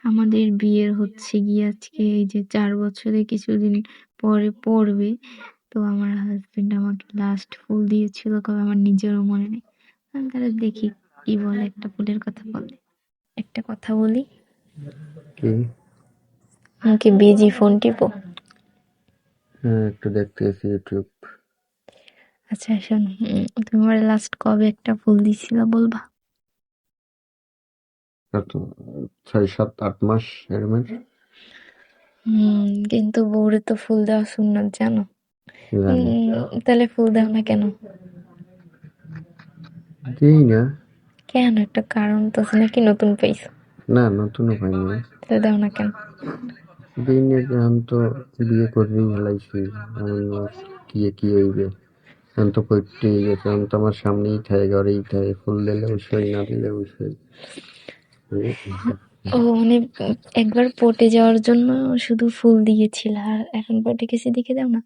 আমাদের বিয়ের হচ্ছে গিয়ে আজকে এই যে 4 বছরে কিছুদিন পরে পড়বে। তো আমার হাসব্যান্ড আমাকে লাস্ট ফুল দিয়েছিল কবে আমার নিজেরও মনে নেই। আমি তাহলে দেখি কি বলে, একটা ফুলের কথা বলে। একটা কথা বলি, কি? আমি কি বিজি ফোন টিপো? হ্যাঁ, একটু দেখতেছি ইউটিউব। আচ্ছা শোন, তুমি আমার লাস্ট কবে একটা ফুল দিছিলা বলবা? কত 6, 7, 8 মাস এরমের কিন্তু বউরে তো ফুল দেওয়া সুন্নাত জানো? জানি। তাহলে ফুল দাও না কেন? দিই না। কেন? একটা কারণ তো আছে নাকি, নতুন পাইছো? না, নতুনও পাইনি। তাহলে দাও না কেন? দিই না, এখন তো বিয়ে করবি হেলাইছি। এখন কি হইবে? এখন তো পৈতেই গেছে, এখন তো আমার সামনেই থাকে, ঘরেই থাকে। ফুল দিলেও সই, না দিলেও সই। ও মানে একবার পটে যাওয়ার জন্য শুধু ফুল দিয়েছিল, আর এখন পটে গেছে দেখে দাও না?